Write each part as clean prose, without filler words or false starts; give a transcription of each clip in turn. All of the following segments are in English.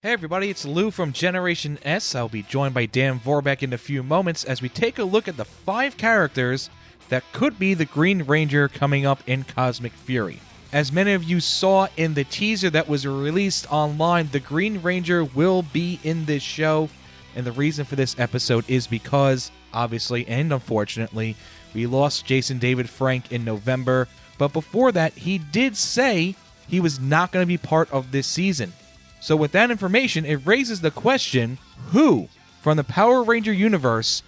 Hey everybody, it's Lou from Generation S. I'll be joined by Dan Vorbeck in a few moments as we take a look at the 5 characters that could be the Green Ranger coming up in Cosmic Fury. As many of you saw in the teaser that was released online, the Green Ranger will be in this show, and the reason for this episode is because, obviously and unfortunately, we lost Jason David Frank in November, but before that, he did say he was not going to be part of this season. So with that information, it raises the question, who from the Power Ranger universe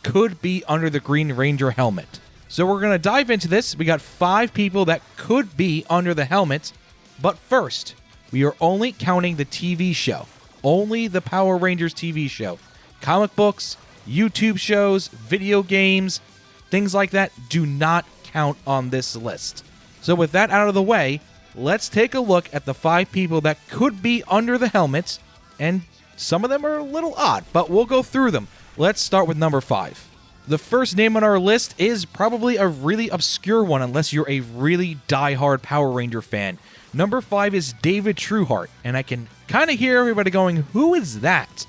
could be under the Green Ranger helmet? So we're going to dive into this. We got 5 people that could be under the helmet. But first, we are only counting the TV show. Only the Power Rangers TV show. Comic books, YouTube shows, video games, things like that do not count on this list. So with that out of the way, let's take a look at the 5 people that could be under the helmet, and some of them are a little odd, but we'll go through them. Let's start with number 5. The first name on our list is probably a really obscure one unless you're a really diehard Power Ranger fan. Number 5 is David Trueheart, and I can kind of hear everybody going, who is that?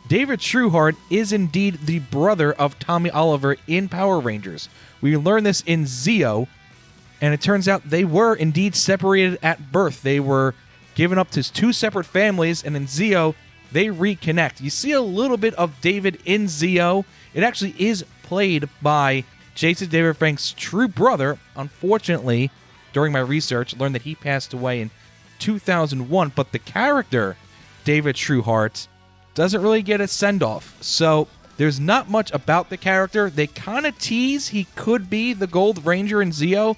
David Trueheart is indeed the brother of Tommy Oliver in Power Rangers. We learned this in Zeo, and it turns out they were indeed separated at birth. They were given up to 2 separate families, and in Zeo, they reconnect. You see a little bit of David in Zeo. It actually is played by Jason David Frank's true brother. Unfortunately, during my research, I learned that he passed away in 2001, but the character, David Trueheart, doesn't really get a send-off. So there's not much about the character. They kind of tease he could be the Gold Ranger in Zeo,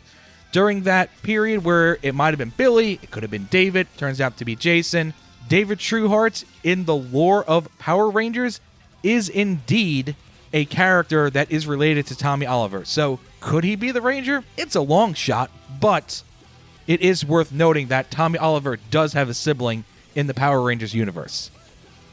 during that period where it might have been Billy, it could have been David, turns out to be Jason. David Trueheart, in the lore of Power Rangers, is indeed a character that is related to Tommy Oliver. So, could he be the Ranger? It's a long shot, but it is worth noting that Tommy Oliver does have a sibling in the Power Rangers universe.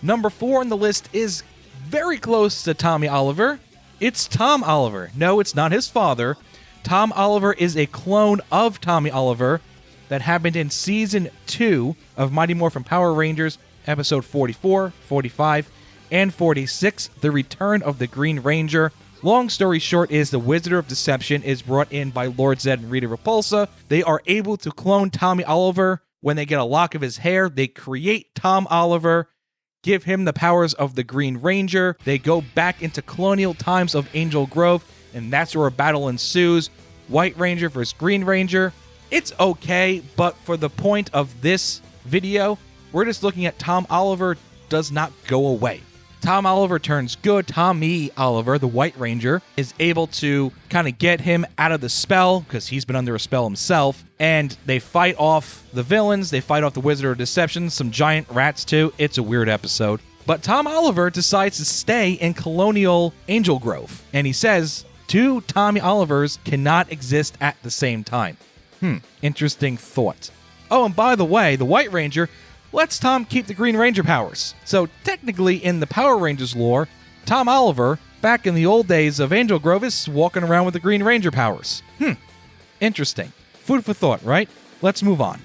Number 4 on the list is very close to Tommy Oliver. It's Tom Oliver. No, it's not his father. Tom Oliver is a clone of Tommy Oliver that happened in Season 2 of Mighty Morphin Power Rangers, Episode 44, 45, and 46, The Return of the Green Ranger. Long story short is the Wizard of Deception is brought in by Lord Zed and Rita Repulsa. They are able to clone Tommy Oliver. When they get a lock of his hair, they create Tom Oliver, give him the powers of the Green Ranger. They go back into colonial times of Angel Grove, and that's where a battle ensues. White Ranger versus Green Ranger. It's okay, but for the point of this video, we're just looking at Tom Oliver does not go away. Tom Oliver turns good. Tommy Oliver, the White Ranger, is able to kind of get him out of the spell, because he's been under a spell himself, and they fight off the villains. They fight off the Wizard of Deception, some giant rats too. It's a weird episode. But Tom Oliver decides to stay in colonial Angel Grove, and he says 2 Tommy Olivers cannot exist at the same time. Interesting thought. Oh, and by the way, the White Ranger lets Tom keep the Green Ranger powers. So technically in the Power Rangers lore, Tom Oliver, back in the old days of Angel Grove, is walking around with the Green Ranger powers. Interesting. Food for thought, right? Let's move on.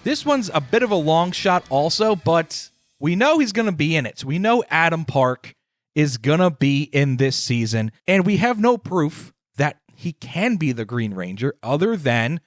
This one's a bit of a long shot also, but we know he's going to be in it. We know Adam Park is gonna be in this season, and we have no proof that he can be the Green Ranger other than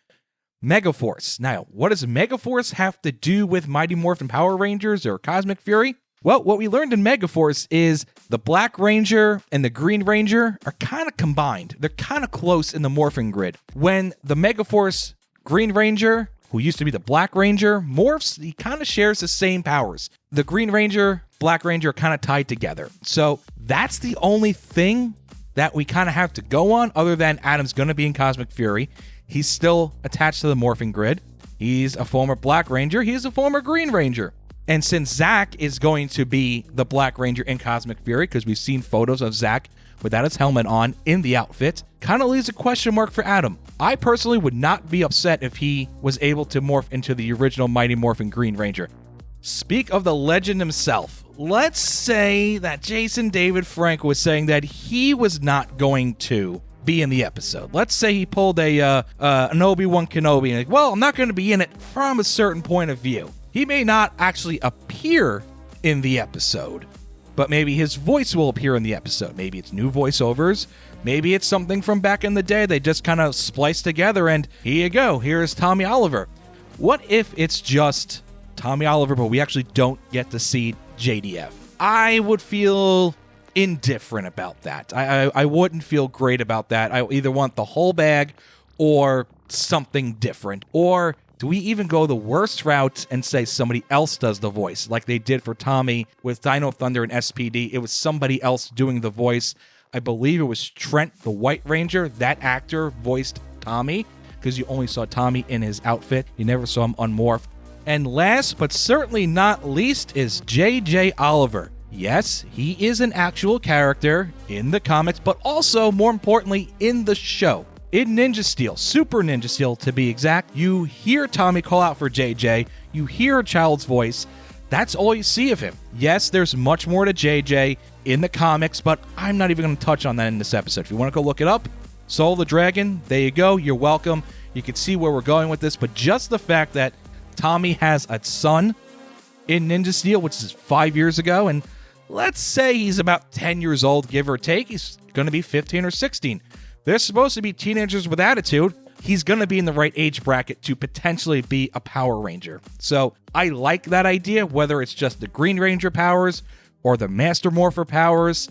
Megaforce. Now, what does Megaforce have to do with Mighty Morphin Power Rangers or Cosmic Fury? Well, what we learned in Megaforce is the Black Ranger and the Green Ranger are kind of combined. They're kind of close in the morphing grid. When the Megaforce Green Ranger, who used to be the Black Ranger, morphs, he kind of shares the same powers. The Green Ranger, Black Ranger are kind of tied together. So that's the only thing that we kind of have to go on, other than Adam's going to be in Cosmic Fury. He's still attached to the morphing grid. He's a former Black Ranger. He's a former Green Ranger. And since Zach is going to be the Black Ranger in Cosmic Fury, because we've seen photos of Zach without his helmet on in the outfit, kind of leaves a question mark for Adam. I personally would not be upset if he was able to morph into the original Mighty Morphin Green Ranger. Speak of the legend himself. Let's say that Jason David Frank was saying that he was not going to be in the episode. Let's say he pulled an Obi-Wan Kenobi and like, well, I'm not going to be in it from a certain point of view. He may not actually appear in the episode. But maybe his voice will appear in the episode. Maybe it's new voiceovers. Maybe it's something from back in the day they just kind of spliced together and here you go, here's Tommy Oliver. What if it's just Tommy Oliver, but we actually don't get to see JDF? I would feel indifferent about that. I wouldn't feel great about that. I either want the whole bag or something different. Or do we even go the worst route and say somebody else does the voice, like they did for Tommy with Dino Thunder and SPD? It was somebody else doing the voice. I believe it was Trent, the White Ranger. That actor voiced Tommy because you only saw Tommy in his outfit. You never saw him unmorphed. And last but certainly not least is J.J. Oliver. Yes, he is an actual character in the comics, but also, more importantly, in the show. In Ninja Steel, Super Ninja Steel to be exact, you hear Tommy call out for JJ, you hear a child's voice, that's all you see of him. Yes, there's much more to JJ in the comics, but I'm not even going to touch on that in this episode. If you want to go look it up, Soul the Dragon, there you go, you're welcome. You can see where we're going with this, but just the fact that Tommy has a son in Ninja Steel, which is 5 years ago, and let's say he's about 10 years old, give or take, he's going to be 15 or 16. They're supposed to be teenagers with attitude. He's going to be in the right age bracket to potentially be a Power Ranger. So I like that idea, whether it's just the Green Ranger powers or the Master Morpher powers.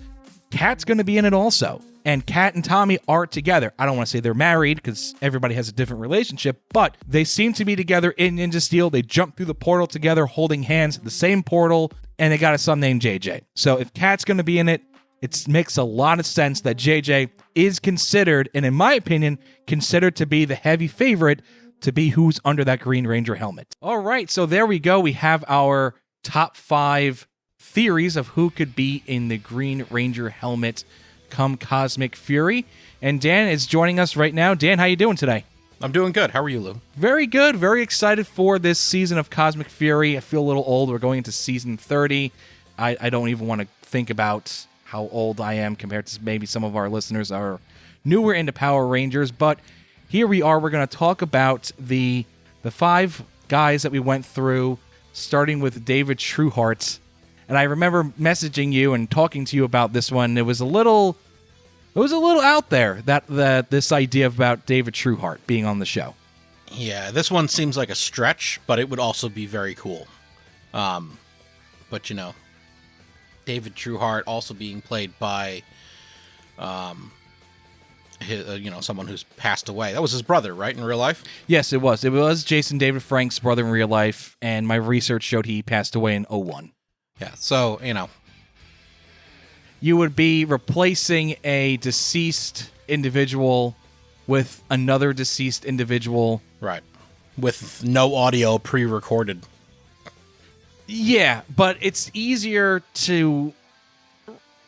Kat's going to be in it also. And Kat and Tommy are together. I don't want to say they're married because everybody has a different relationship, but they seem to be together in Ninja Steel. They jump through the portal together, holding hands at the same portal, and they got a son named JJ. So if Kat's going to be in it, it makes a lot of sense that JJ is considered, and in my opinion, considered to be the heavy favorite to be who's under that Green Ranger helmet. All right, so there we go. We have our top 5 theories of who could be in the Green Ranger helmet come Cosmic Fury. And Dan is joining us right now. Dan, how you doing today? I'm doing good. How are you, Lou? Very good. Very excited for this season of Cosmic Fury. I feel a little old. We're going into season 30. I don't even want to think about how old I am compared to maybe some of our listeners are newer into Power Rangers. But here we are. We're going to talk about the 5 guys that we went through, starting with David Trueheart. And I remember messaging you and talking to you about this one. It was a little out there, that this idea about David Trueheart being on the show. Yeah, this one seems like a stretch, but it would also be very cool. But you know, David Trueheart also being played by, someone who's passed away. That was his brother, right, in real life? Yes, it was. It was Jason David Frank's brother in real life, and my research showed he passed away in 2001. Yeah, so, you would be replacing a deceased individual with another deceased individual. Right. With no audio pre-recorded. Yeah, but it's easier to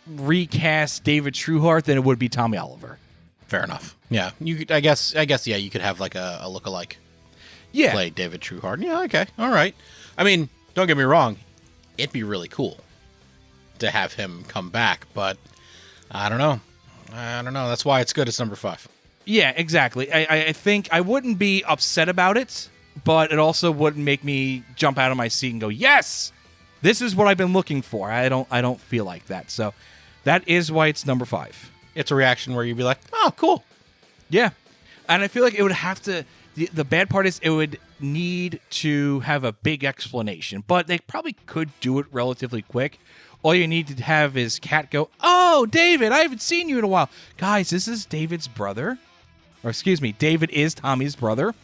recast David Trueheart than it would be Tommy Oliver. Fair enough. Yeah, I guess, yeah, you could have like a lookalike. Yeah. Play David Trueheart. Yeah, okay, all right. I mean, don't get me wrong, it'd be really cool to have him come back, but I don't know. That's why it's good. It's number 5. Yeah, exactly. I think I wouldn't be upset about it, but it also wouldn't make me jump out of my seat and go, yes, this is what I've been looking for. I don't feel like that. So that is why it's number 5. It's a reaction where you'd be like, oh, cool. Yeah. And I feel like it would have to, the bad part is it would need to have a big explanation, but they probably could do it relatively quick. All you need to have is Kat go, oh, David, I haven't seen you in a while. Guys, this is David's brother. Or excuse me, David is Tommy's brother.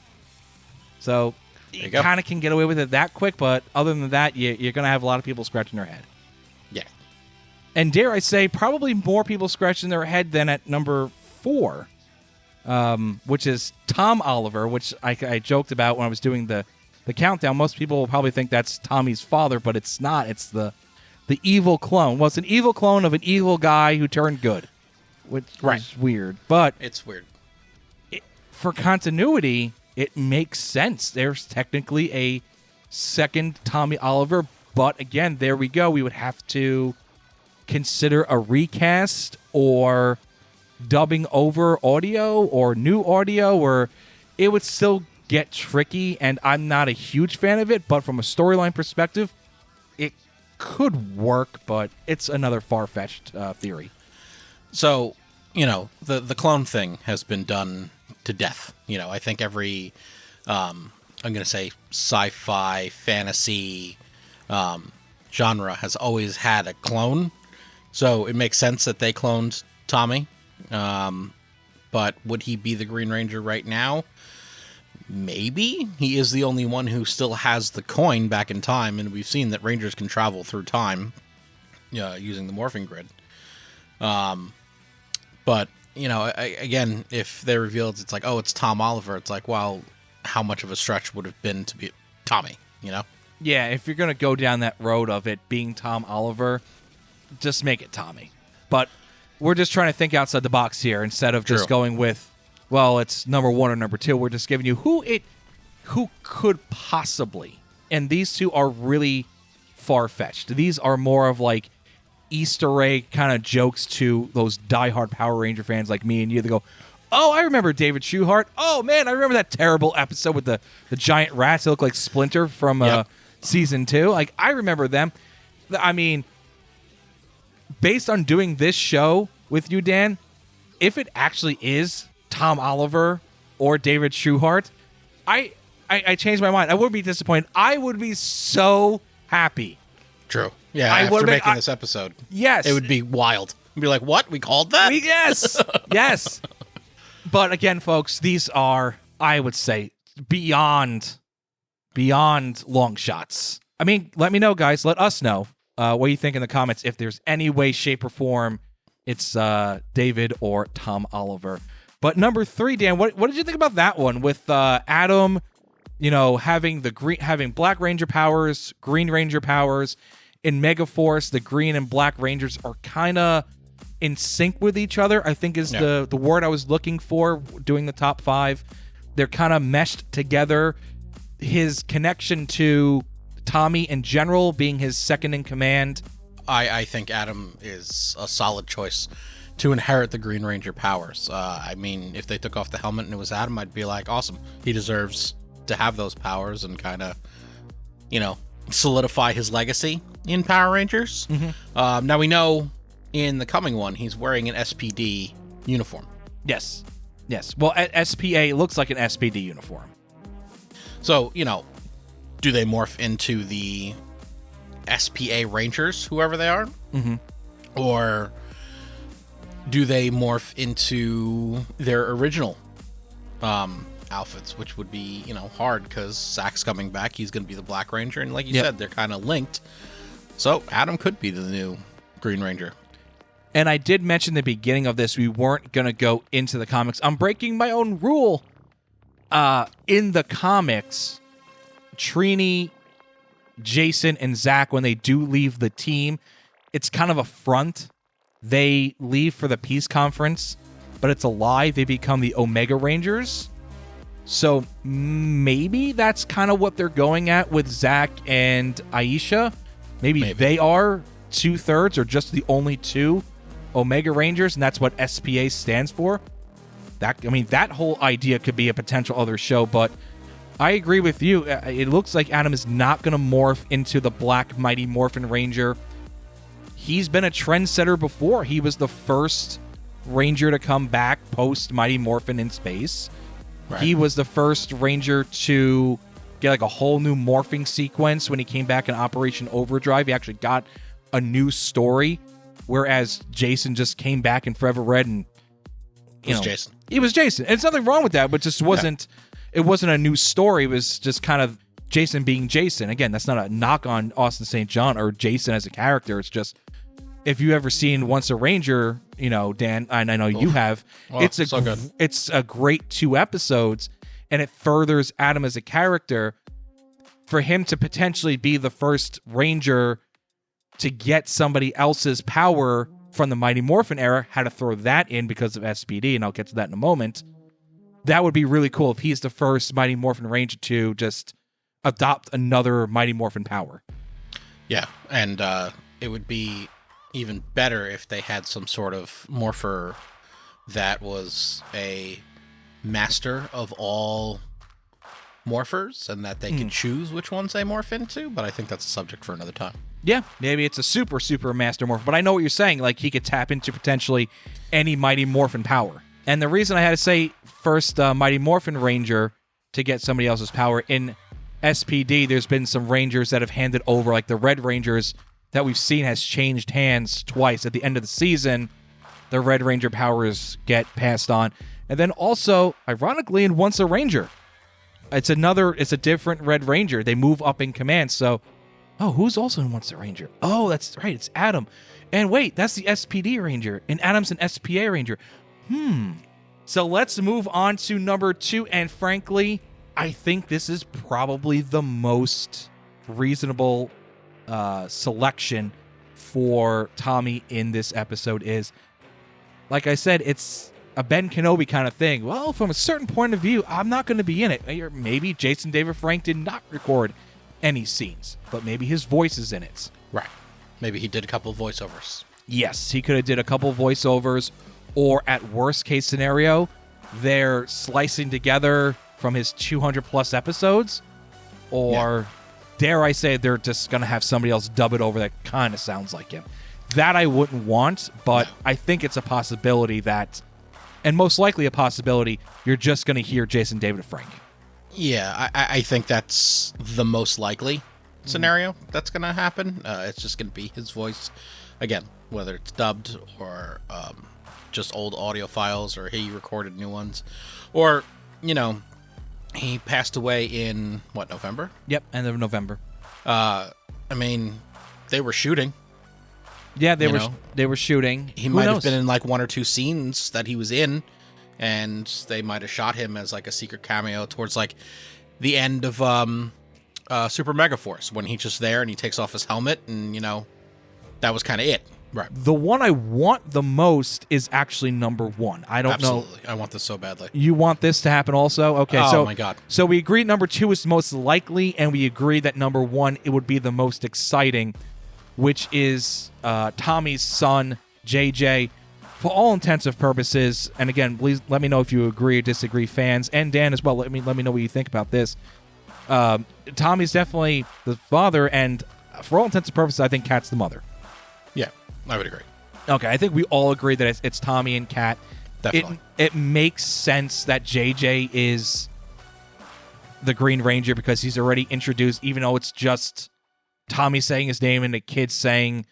So you kind of can get away with it that quick, but other than that, you're going to have a lot of people scratching their head. Yeah. And dare I say, probably more people scratching their head than at number 4, which is Tom Oliver, which I joked about when I was doing the countdown. Most people will probably think that's Tommy's father, but it's not. It's the evil clone. Well, it's an evil clone of an evil guy who turned good, which is weird. But it's weird. For continuity, it makes sense. There's technically a second Tommy Oliver, but again, there we go. We would have to consider a recast or dubbing over audio or new audio, or it would still get tricky, and I'm not a huge fan of it, but from a storyline perspective, it could work, but it's another far-fetched theory. So, the clone thing has been done to death. I think every, I'm going to say sci-fi, fantasy genre has always had a clone. So it makes sense that they cloned Tommy. But would he be the Green Ranger right now? Maybe. He is the only one who still has the coin back in time, and we've seen that Rangers can travel through time using the morphing grid. But, again, if they revealed it's like, oh, it's Tom Oliver, it's like, well, how much of a stretch would have been to be Tommy, Yeah, if you're going to go down that road of it being Tom Oliver, just make it Tommy. But we're just trying to think outside the box here instead of just going with, well, it's number 1 or number 2. We're just giving you who could possibly. And these two are really far-fetched. These are more of like Easter egg kind of jokes to those diehard Power Ranger fans like me and you that go, oh, I remember David Trueheart. Oh, man, I remember that terrible episode with the giant rats that look like Splinter from season 2. Like, I remember them. I mean, based on doing this show with you, Dan, if it actually is Tom Oliver or David Trueheart, I changed my mind. I wouldn't be disappointed. I would be so happy. True. Yeah, after making this episode. Yes. It would be wild. I'd be like, what? We called that? Yes. Yes. But again, folks, these are, I would say, beyond long shots. I mean, let me know, guys. Let us know what you think in the comments. If there's any way, shape, or form it's David or Tom Oliver. But number 3, Dan, what did you think about that one with Adam, having having Black Ranger powers, Green Ranger powers? In Megaforce, the Green and Black Rangers are kind of in sync with each other, I think is the word I was looking for doing the top 5. They're kind of meshed together. His connection to Tommy in general being his second in command. I think Adam is a solid choice to inherit the Green Ranger powers. I mean, if they took off the helmet and it was Adam, I'd be like, awesome. He deserves to have those powers and kind of, solidify his legacy in Power Rangers. Mm-hmm. Now we know in the coming one, he's wearing an SPD uniform. Yes. Well, SPA looks like an SPD uniform. So, do they morph into the SPA Rangers, whoever they are? Mm-hmm. Or do they morph into their original outfits, which would be, hard because Zach's coming back. He's going to be the Black Ranger. And like you said, they're kind of linked. So Adam could be the new Green Ranger. And I did mention in the beginning of this, we weren't going to go into the comics. I'm breaking my own rule. In the comics, Trini, Jason, and Zach, when they do leave the team, it's kind of a front. They leave for the peace conference, but it's a lie. They become the Omega Rangers. So maybe that's kind of what they're going at with Zach and Aisha. Maybe. They are 2/3 or just the only 2 Omega Rangers, and that's what SPA stands for. That whole idea could be a potential other show, but I agree with you. It looks like Adam is not going to morph into the Black Mighty Morphin Ranger. He's been a trendsetter before. He was the first Ranger to come back post Mighty Morphin in space. Right. He was the first Ranger to get like a whole new morphing sequence when he came back in Operation Overdrive. He actually got a new story, whereas Jason just came back in Forever Red and Jason. He was Jason. And there's nothing wrong with that, but just wasn't. It wasn't a new story. It was just kind of Jason being Jason. Again, that's not a knock on Austin St. John or Jason as a character. It's just, if you ever seen Once a Ranger, Dan, and I know you have, it's a great 2 episodes, and it furthers Adam as a character. For him to potentially be the first Ranger to get somebody else's power from the Mighty Morphin era, had to throw that in because of SPD, and I'll get to that in a moment. That would be really cool if he's the first Mighty Morphin Ranger to just adopt another Mighty Morphin power. Yeah, and it would be even better if they had some sort of morpher that was a master of all morphers and that they could choose which ones they morph into, but I think that's a subject for another time. Yeah, maybe it's a super Master Morphin, but I know what you're saying. Like, he could tap into potentially any Mighty Morphin power. And the reason I had to say first Mighty Morphin Ranger to get somebody else's power, in SPD, there's been some Rangers that have handed over, like the Red Rangers that we've seen has changed hands twice. At the end of the season, the Red Ranger powers get passed on. And then also, ironically, in Once a Ranger, it's a different Red Ranger. They move up in command, so... Oh, who's also in Once a Ranger? Oh, that's right, it's Adam. And wait, that's the SPD Ranger. And Adam's an SPA Ranger. So let's move on to number 2, and frankly, I think this is probably the most reasonable selection for Tommy in this episode is, like I said, it's a Ben Kenobi kind of thing. Well, from a certain point of view, I'm not going to be in it. Or maybe Jason David Frank did not record any scenes, but maybe his voice is in it. Right. Maybe he did a couple of voiceovers. Yes, he could have did a couple of voiceovers, or at worst case scenario, they're slicing together from his 200 plus episodes, or dare I say they're just going to have somebody else dub it over that kind of sounds like him. That I wouldn't want, but I think it's a possibility that, and most likely a possibility, you're just going to hear Jason David Frank. Yeah, I think that's the most likely scenario that's going to happen. It's just going to be his voice. Again, whether it's dubbed or just old audio files, or he recorded new ones. Or, he passed away in, November? Yep, end of November. I mean, they were shooting. Yeah, they were shooting. He might have been in like 1 or 2 scenes that he was in, and they might have shot him as like a secret cameo towards like the end of Super Megaforce, when he's just there and he takes off his helmet, and that was kind of it. Right. The one I want the most is actually number 1. I don't know. Absolutely. I want this so badly. You want this to happen also? Okay. Oh my God. So we agree number 2 is most likely, and we agree that number 1, it would be the most exciting, which is Tommy's son, JJ. For all intents and purposes, and again, please let me know if you agree or disagree, fans, and Dan as well. Let me know what you think about this. Tommy's definitely the father, and for all intents and purposes, I think Kat's the mother. Yeah, I would agree. Okay, I think we all agree that it's Tommy and Kat. Definitely. It makes sense that JJ is the Green Ranger because he's already introduced, even though it's just Tommy saying his name and the kid saying,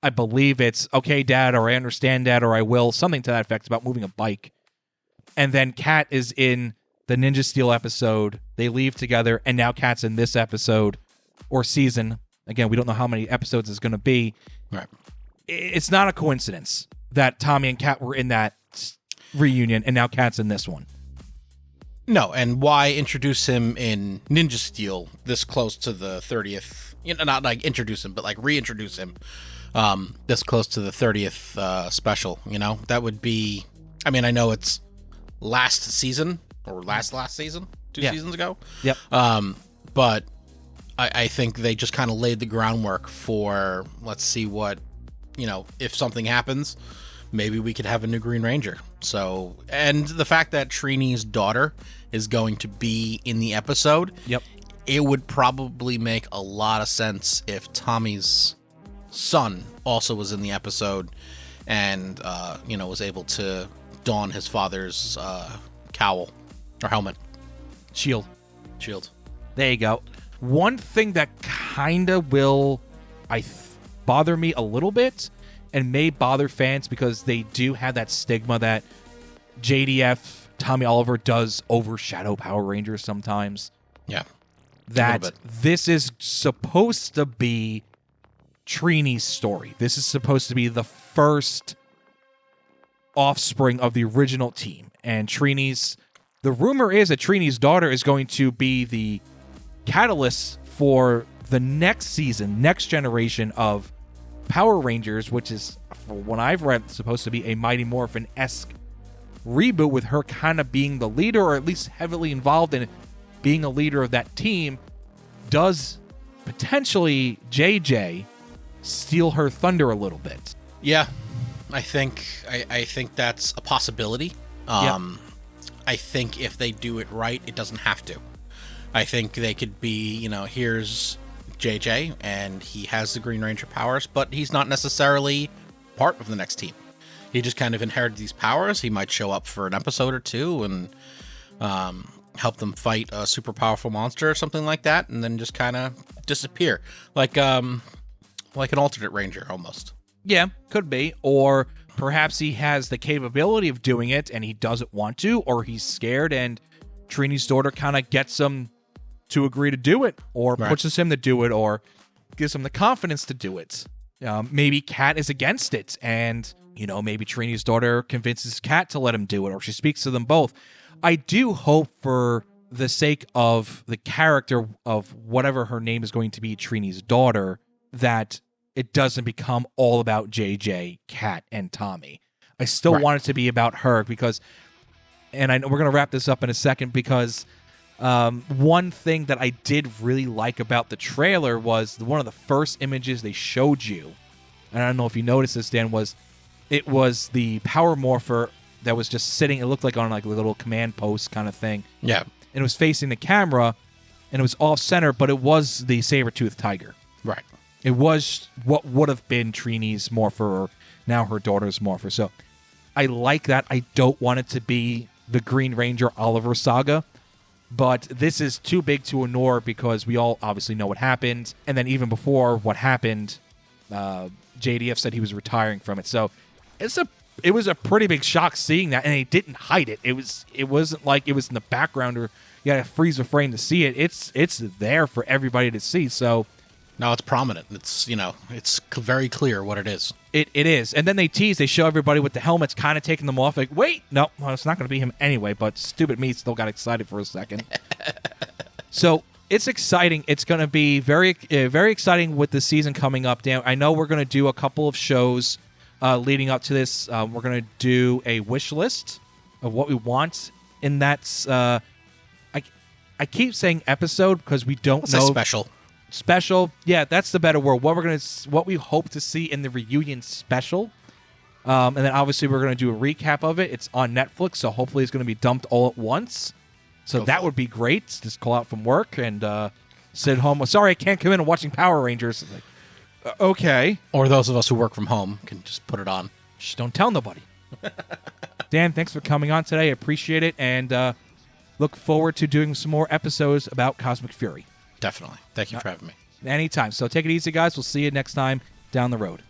I believe it's, okay, Dad, or I understand, Dad, or I will, something to that effect about moving a bike. And then Kat is in the Ninja Steel episode. They leave together, and now Kat's in this episode or season. Again, we don't know how many episodes it's going to be. Right. It's not a coincidence that Tommy and Kat were in that reunion, and now Kat's in this one. No, and why introduce him in Ninja Steel this close to the 30th? Not like introduce him, but like reintroduce him this close to the 30th special. That would be. I mean, I know it's last season or last season, 2 seasons ago. Yep. But I think they just kind of laid the groundwork for, let's see what, if something happens, maybe we could have a new Green Ranger. So, and the fact that Trini's daughter is going to be in the episode, yep, it would probably make a lot of sense if Tommy's son also was in the episode and, was able to don his father's cowl or helmet. Shield. There you go. One thing that kind of will bother me a little bit and may bother fans because they do have that stigma that JDF, Tommy Oliver, does overshadow Power Rangers sometimes. Yeah. That this is supposed to be Trini's story. This is supposed to be the first offspring of the original team. And the rumor is that Trini's daughter is going to be the catalyst for the next season, next generation of Power Rangers, which is, from what I've read, supposed to be a Mighty Morphin-esque reboot with her kind of being the leader, or at least heavily involved in being a leader of that team. Does potentially JJ steal her thunder a little bit? Yeah, I think that's a possibility. I think if they do it right, it doesn't have to. I think they could be, here's JJ, and he has the Green Ranger powers, but he's not necessarily part of the next team. He just kind of inherited these powers. He might show up for an episode or two and help them fight a super powerful monster or something like that, and then just kind of disappear, like an alternate Ranger almost. Yeah, could be. Or perhaps he has the capability of doing it and he doesn't want to, or he's scared and Trini's daughter kind of gets him to agree to do it, or pushes him to do it, or gives him the confidence to do it. Maybe Kat is against it, and maybe Trini's daughter convinces Kat to let him do it, or she speaks to them both. I do hope, for the sake of the character of whatever her name is going to be, Trini's daughter, that it doesn't become all about JJ, Kat, and Tommy. I still want it to be about her, because, and we're going to wrap this up in a second, because one thing that I did really like about the trailer was one of the first images they showed you, and I don't know if you noticed this, Dan, was the power morpher that was just sitting, it looked like on like a little command post kind of thing. Yeah. And it was facing the camera, and it was off-center, but it was the saber-toothed tiger. Right. It was what would have been Trini's morpher, or now her daughter's morpher. So I like that. I don't want it to be the Green Ranger Oliver saga, but this is too big to ignore, because we all obviously know what happened. And then even before what happened, JDF said he was retiring from it. So it was a pretty big shock seeing that, and they didn't hide it. It wasn't like it was in the background or you had to freeze the frame to see it. It's there for everybody to see. So now it's prominent. It's it's very clear what it is. It is. And then they show everybody with the helmets, kind of taking them off. Like, wait, no, well, it's not going to be him anyway. But stupid me still got excited for a second. So it's exciting. It's going to be very, very exciting with the season coming up. Dan, I know we're going to do a couple of shows leading up to this. We're going to do a wish list of what we want in that. I keep saying episode because we don't know. Special, yeah, that's the better word. What we hope to see in the reunion special, and then obviously we're gonna do a recap of it. It's on Netflix, so hopefully it's gonna be dumped all at once. So that would be great. Just call out from work and sit home. Well, sorry, I can't come in and watching Power Rangers. Like, okay. Or those of us who work from home can just put it on. Shh, don't tell nobody. Dan, thanks for coming on today. I appreciate it, and look forward to doing some more episodes about Cosmic Fury. Definitely. Thank you for having me. Anytime. So take it easy, guys. We'll see you next time down the road.